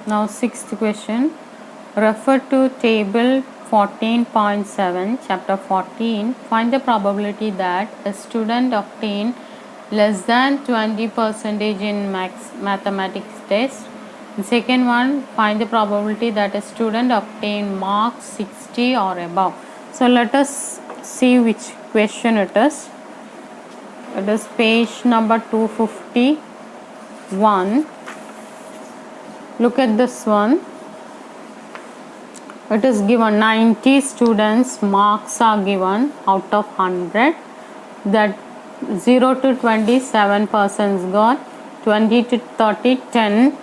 Now sixth question. Refer to table 14.7, chapter 14. Find the probability that a student obtain less than 20% in mathematics test. The second one, find the probability that a student obtain marks 60 or above. So let us see which question it is. It is page number 251. Look at this one. It is given 90 students marks are given out of 100, that 0 to 27 persons got, 20 to 30 10,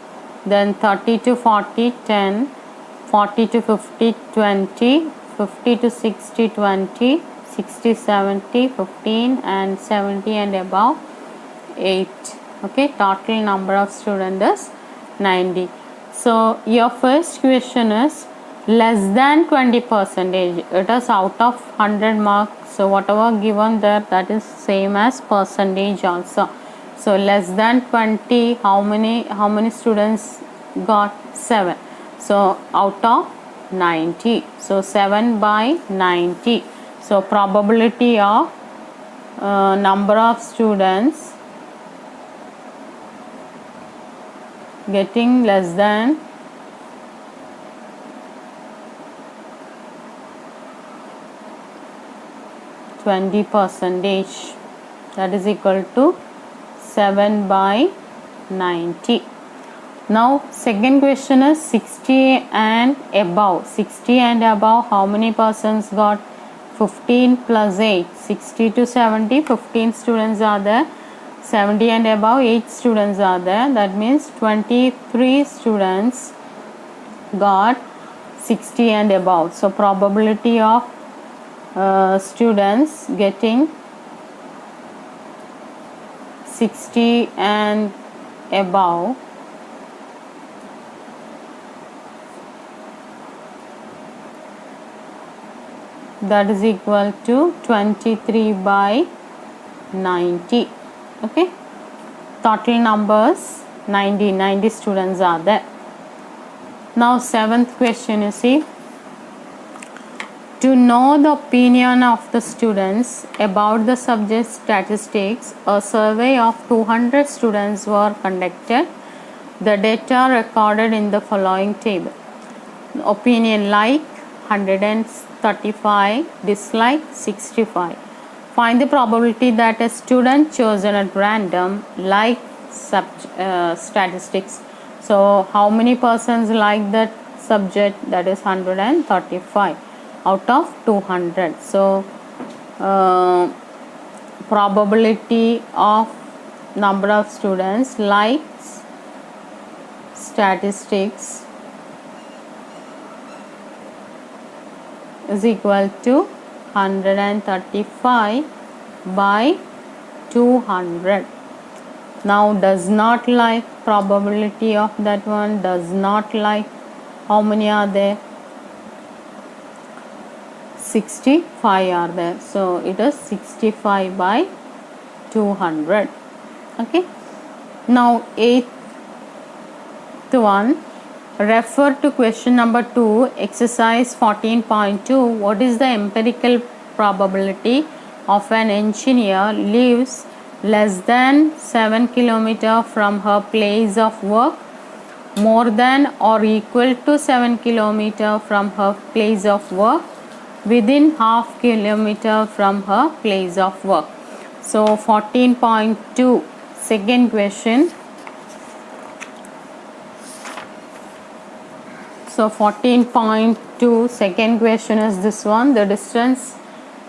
then 30 to 40 10, 40 to 50 20, 50 to 60 20, 60 70 15, and 70 and above 8. Okay, total number of students is 90. So your first question is less than 20%. It is out of 100 marks. So whatever given there, that is same as percentage also. So less than 20, how many students got? 7. So out of 90. So 7 by 90. So probability of number of students getting less than 20%, that is equal to 7 by 90. Now second question is 60 and above. 60 and above, how many persons got? 15 plus 8. 60 to 70, 15 students are there. 70 and above, 8 students are there. That means 23 students got 60 and above. So probability of students getting 60 and above that is equal to 23 by 90. Okay, total numbers 90 students are there. Now seventh question, you see, to know the opinion of the students about the subject statistics, a survey of 200 students were conducted. The data recorded in the following table. Opinion: like 135, dislike 65. Find the probability that a student chosen at random like statistics. So how many persons like that subject? That is 135 out of 200. So probability of number of students likes statistics is equal to 135 by 200. Now does not like, probability of that one, does not like, how many are there? 65 are there. So it is 65 by 200. Okay. Now eighth one, refer to question number 2, exercise 14.2. What is the empirical probability of an engineer lives less than 7 km from her place of work, more than or equal to 7 km from her place of work, within half kilometer from her place of work? So 14.2, second question. So 14.2, second question is this one. The distance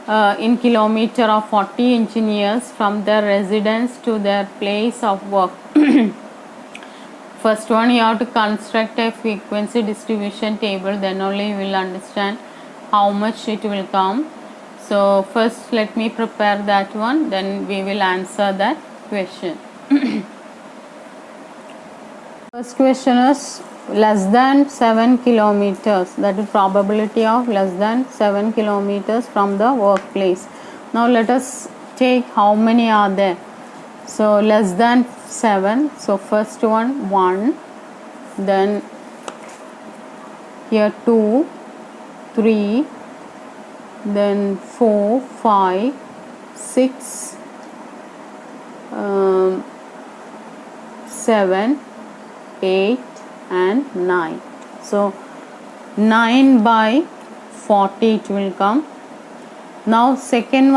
in kilometer of 40 engineers from their residence to their place of work. First one, you have to construct a frequency distribution table, then only you will understand how much it will come. So first let me prepare that one, then we will answer that question. First question is less than 7 kilometers, that is probability of less than 7 kilometers from the workplace. Now let us take how many are there. So less than 7, so first one 1, then here 2, 3, then 4, 5, 6, 7, 8 and 9. So 9 by 40 it will come. Now second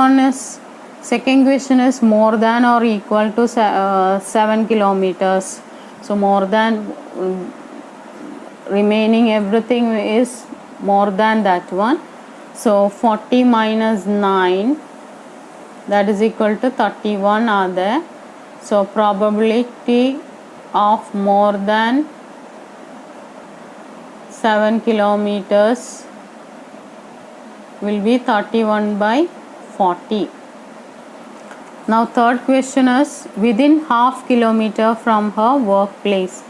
question is more than or equal to 7 kilometers. So more than, remaining everything is more than that one. So 40 minus 9, that is equal to 31 are there. So probability of more than 7 kilometers will be 31 by 40. Now third question is within half kilometer from her workplace.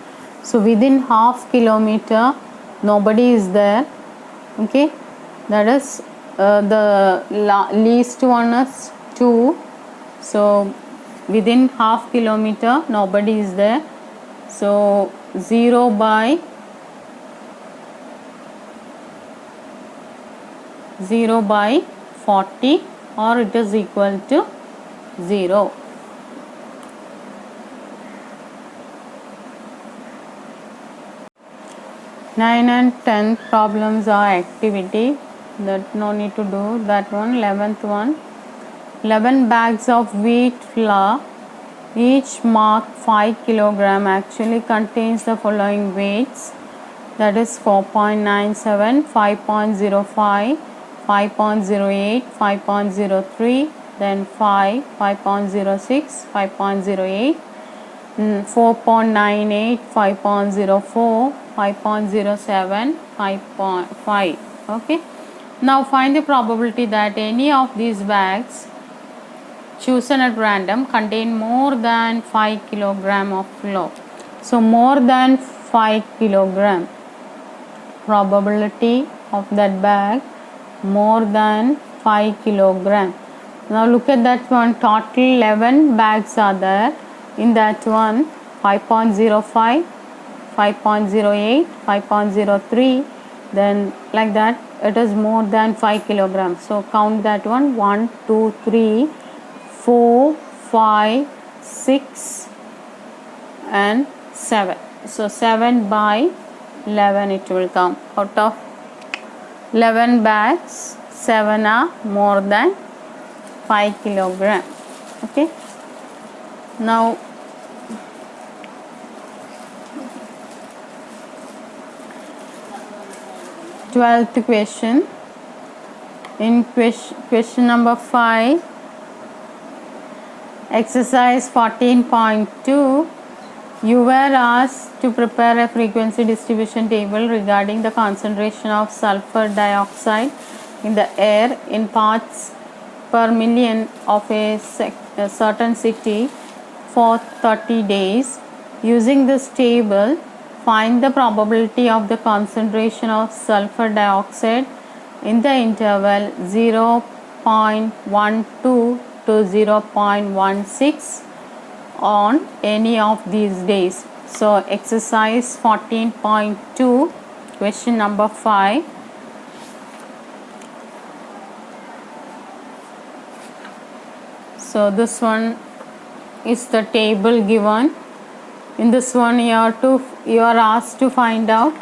So within half kilometer nobody is there. Okay, that is the least one is 2. So within half kilometer nobody is there. So 0 by 40, or it is equal to 0. Nine and 10th problems are activity, that no need to do that one. 11th one, 11 bags of wheat flour, each marked 5 kilogram, actually contains the following weights, that is 4.97, 5.05, 5.08, 5.03, then 5, 5.06, 5.08, 4.98, 5.04, 5.07, 5.5. Okay, now find the probability that any of these bags chosen at random contain more than 5 kilogram of flour. So more than 5 kilogram, probability of that bag more than 5 kilogram. Now look at that one, total 11 bags are there. In that one 5.05, 5.08, 5.03, then like that it is more than 5 kilograms. So count that one, 1, 2, 3, 4, 5, 6 and 7. So 7 by 11 it will come. Out of 11 bags, 7 are more than 5 kilogram. Okay, now 12th question. In question number 5, exercise 14.2, you were asked to prepare a frequency distribution table regarding the concentration of sulfur dioxide in the air in parts per million of a certain city for 30 days. Using this table, find the probability of the concentration of sulfur dioxide in the interval 0.12 to 0.16 on any of these days. So exercise 14.2, question number 5. So this one is the table given. In this one you are asked to find out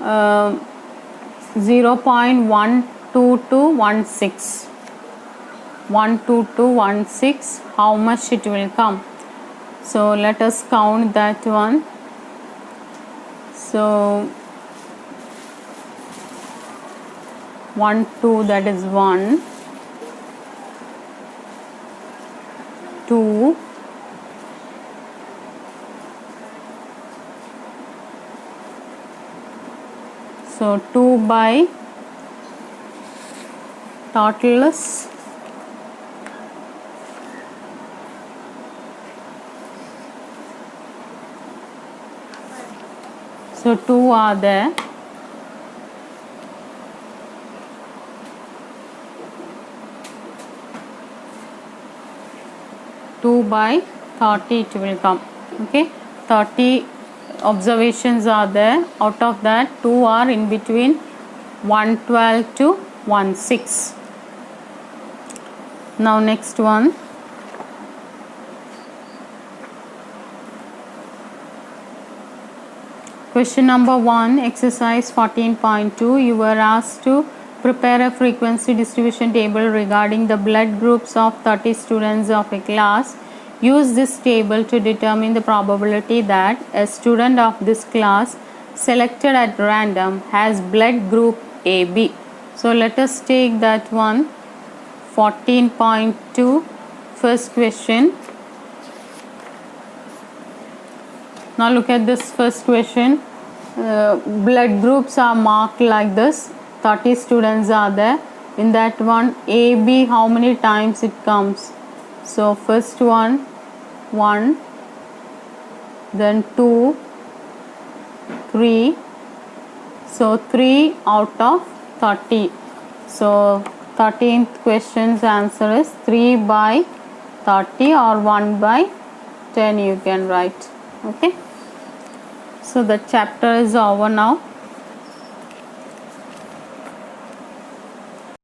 0.12216, 12216, how much it will come. So let us count that one. So 1, 2, that is 1, 2, 2 by total is 2 are there. Two by 30 it will come. Okay, 30 observations are there. Out of that, 2 are in between 112 to 16. Now next one. Question number 1, exercise 14.2. You were asked to prepare a frequency distribution table regarding the blood groups of 30 students of a class. Use this table to determine the probability that a student of this class selected at random has blood group AB. So let us take that one. 14.2, first question. Now look at this first question. Blood groups are marked like this. 30 students are there. In that one, AB, how many times it comes? So first one, 1, then 2, 3. So 3 out of 30. So 13th question's answer is 3 by 30 or 1 by 10 you can write. Okay. So the chapter is over now.